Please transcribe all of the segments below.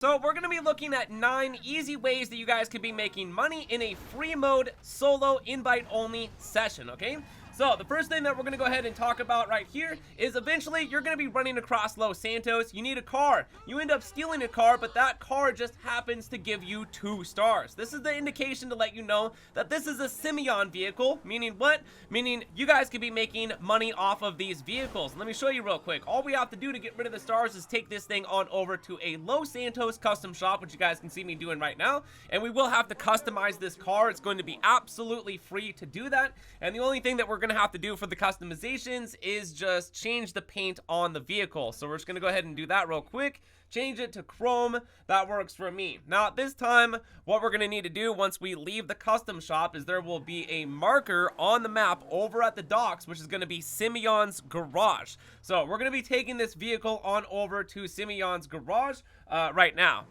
So we're going to be looking at 9 easy ways that you guys can be making money in a free mode solo invite only session, okay? So the first thing that we're going to go ahead and talk about right here is eventually you're going to be running across Los Santos. You need a car. You end up stealing a car, but that car just happens to give you 2 stars. This is the indication to let you know that this is a Simeon vehicle, meaning what? Meaning you guys could be making money off of these vehicles. Let me show you real quick. All we have to do to get rid of the stars is take this thing on over to a Los Santos custom shop, which you guys can see me doing right now, and we will have to customize this car. It's going to be absolutely free to do that, and the only thing that we're going to have to do for the customizations is just change the paint on the vehicle. So we're just going to go ahead and do that real quick. Change it to chrome. That works for me. Now at this time, what we're going to need to do once we leave the custom shop is there will be a marker on the map over at the docks, which is going to be Simeon's garage. So we're going to be taking this vehicle on over to Simeon's garage right now.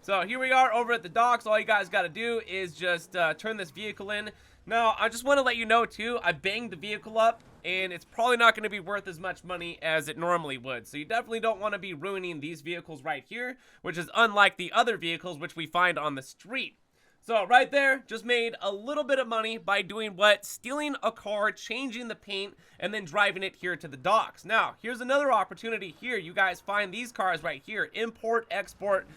So here we are over at the docks. All you guys got to do is just turn this vehicle in. Now, I just want to let you know, too, I banged the vehicle up, and it's probably not going to be worth as much money as it normally would. So you definitely don't want to be ruining these vehicles right here, which is unlike the other vehicles which we find on the street. So right there, just made a little bit of money by doing what? Stealing a car, changing the paint, and then driving it here to the docks. Now, here's another opportunity here. You guys find these cars right here, import, export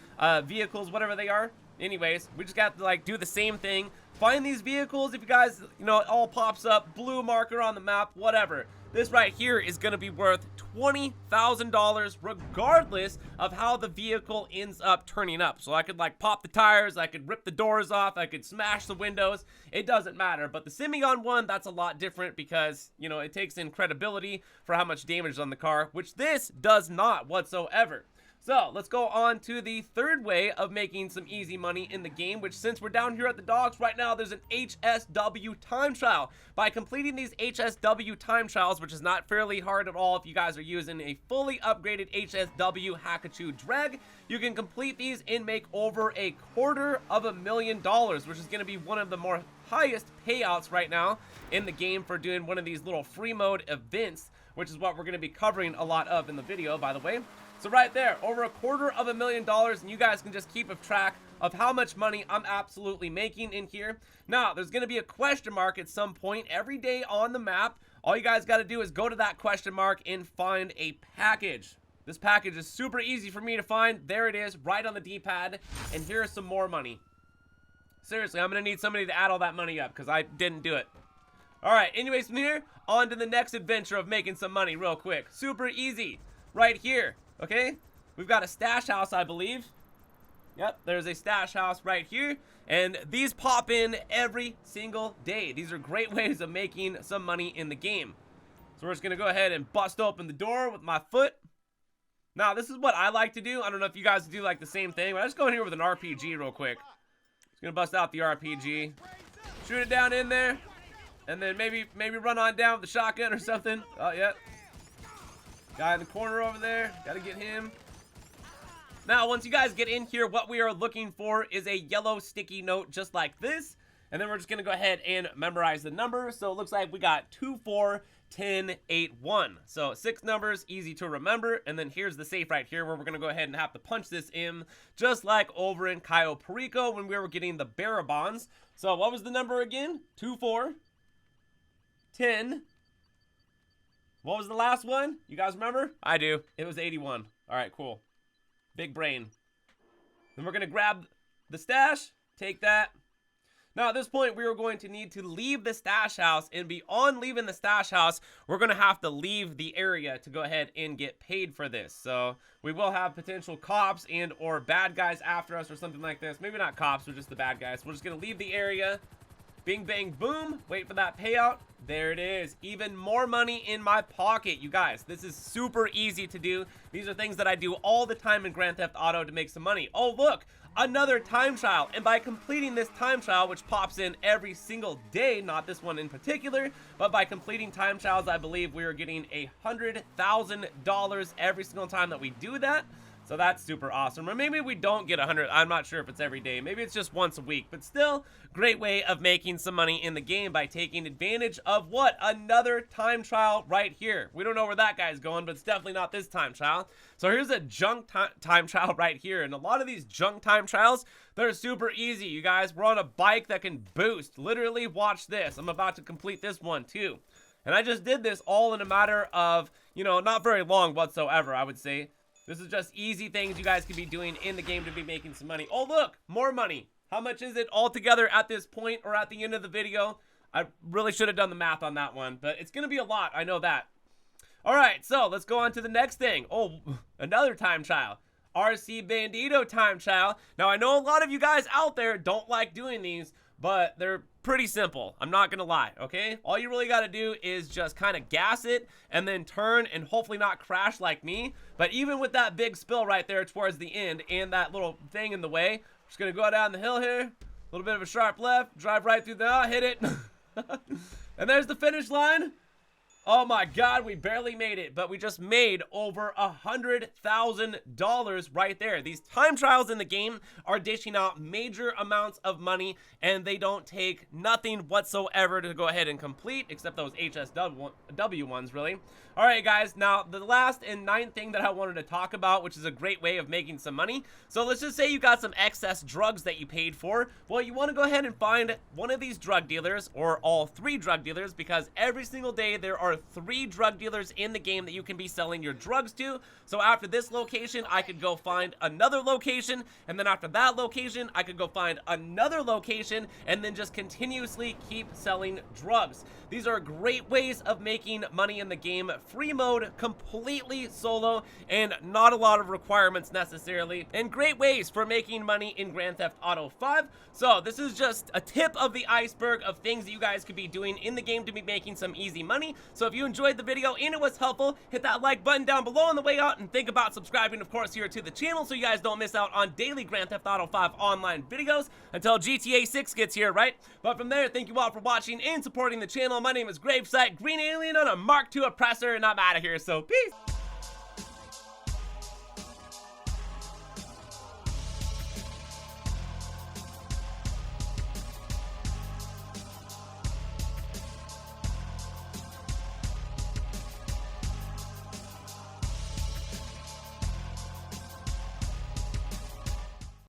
vehicles, whatever they are. Anyways, we just got to like do the same thing. Find these vehicles. If you guys, you know, it all pops up, blue marker on the map, whatever. This right here is going to be worth $20,000 regardless of how the vehicle ends up turning up. So I could like pop the tires, I could rip the doors off, I could smash the windows. It doesn't matter. But the Simeon one, that's a lot different because, you know, it takes in credibility for how much damage is on the car, which this does not whatsoever. So let's go on to the third way of making some easy money in the game, which since we're down here at the docks right now, there's an HSW time trial. By completing these HSW time trials, which is not fairly hard at all if you guys are using a fully upgraded HSW Hakachu drag, you can complete these and make over $250,000, which is going to be one of the more highest payouts right now in the game for doing one of these little free mode events, which is what we're going to be covering a lot of in the video, by the way. So right there, over $250,000, and you guys can just keep a track of how much money I'm absolutely making in here. Now, there's going to be a question mark at some point every day on the map. All you guys got to do is go to that question mark and find a package. This package is super easy for me to find. There it is, right on the D-pad, and here's some more money. Seriously, I'm going to need somebody to add all that money up because I didn't do it. All right, anyways, from here, on to the next adventure of making some money real quick. Super easy, right here. Okay, we've got a stash house, I believe. Yep, there's a stash house right here, and these pop in every single day. These are great ways of making some money in the game. So we're just gonna go ahead and bust open the door with my foot. Now, this is what I like to do. I don't know if you guys do like the same thing, but I just go in here with an RPG real quick. Just gonna bust out the RPG, shoot it down in there, and then maybe run on down with the shotgun or something. Oh, yeah. Guy in the corner over there, gotta get him. Now, once you guys get in here, what we are looking for is a yellow sticky note just like this. And then we're just gonna go ahead and memorize the numbers. So it looks like we got 2, 4, 10, 8, 1. So 6 numbers, easy to remember. And then here's the safe right here where we're gonna go ahead and have to punch this in, just like over in Cayo Perico when we were getting the bearer bonds. So what was the number again? 2, 4, 10. What was the last one? You guys remember? I do. It was 81. All right, cool. Big brain. Then we're going to grab the stash. Take that. Now, at this point, we are going to need to leave the stash house. And beyond leaving the stash house, we're going to have to leave the area to go ahead and get paid for this. So we will have potential cops and or bad guys after us or something like this. Maybe not cops, but just the bad guys. We're just going to leave the area. Bing, bang, boom. Wait for that payout. There it is. Even more money in my pocket, you guys. This is super easy to do. These are things that I do all the time in Grand Theft Auto to make some money. Oh, look, another time trial. And by completing this time trial, which pops in every single day, not this one in particular, but by completing time trials, I believe we are getting $100,000 every single time that we do that. So that's super awesome. Or maybe we don't get 100. I'm not sure if it's every day. Maybe it's just once a week. But still, great way of making some money in the game by taking advantage of what? Another time trial right here. We don't know where that guy's going, but it's definitely not this time trial. So here's a junk time trial right here. And a lot of these junk time trials, they're super easy, you guys. We're on a bike that can boost. Literally, watch this. I'm about to complete this one too. And I just did this all in a matter of, you know, not very long whatsoever, I would say. This is just easy things you guys could be doing in the game to be making some money. Oh, look, more money. How much is it altogether at this point or at the end of the video? I really should have done the math on that one, but it's going to be a lot. I know that. All right, so let's go on to the next thing. Oh, another time trial. RC Bandido time trial. Now, I know a lot of you guys out there don't like doing these, but they're pretty simple. I'm not gonna lie, okay? All you really gotta do is just kind of gas it and then turn and hopefully not crash like me. But even with that big spill right there towards the end and that little thing in the way, I'm just gonna go down the hill here, a little bit of a sharp left, drive right through there, hit it. And there's the finish line. Oh my God, we barely made it, but we just made over $100,000 right there. These time trials in the game are dishing out major amounts of money, and they don't take nothing whatsoever to go ahead and complete, except those HSW ones, really. All right, guys, now the last and ninth thing that I wanted to talk about, which is a great way of making some money. So let's just say you got some excess drugs that you paid for. Well, you want to go ahead and find one of these drug dealers, or all 3 drug dealers, because every single day there are 3 drug dealers in the game that you can be selling your drugs to. So after this location, I could go find another location, and then after that location, I could go find another location, and then just continuously keep selling drugs. These are great ways of making money in the game. Free mode, completely solo, and not a lot of requirements necessarily, and great ways for making money in Grand Theft Auto 5. So this is just a tip of the iceberg of things that you guys could be doing in the game to be making some easy money. So if you enjoyed the video and it was helpful, hit that like button down below on the way out, and think about subscribing, of course, here to the channel so you guys don't miss out on daily Grand Theft Auto 5 online videos until GTA 6 gets here, right? But from there, thank you all for watching and supporting the channel. My name is GRAVESIGHT, Green Alien on a Mark II oppressor, and I'm out of here, so peace!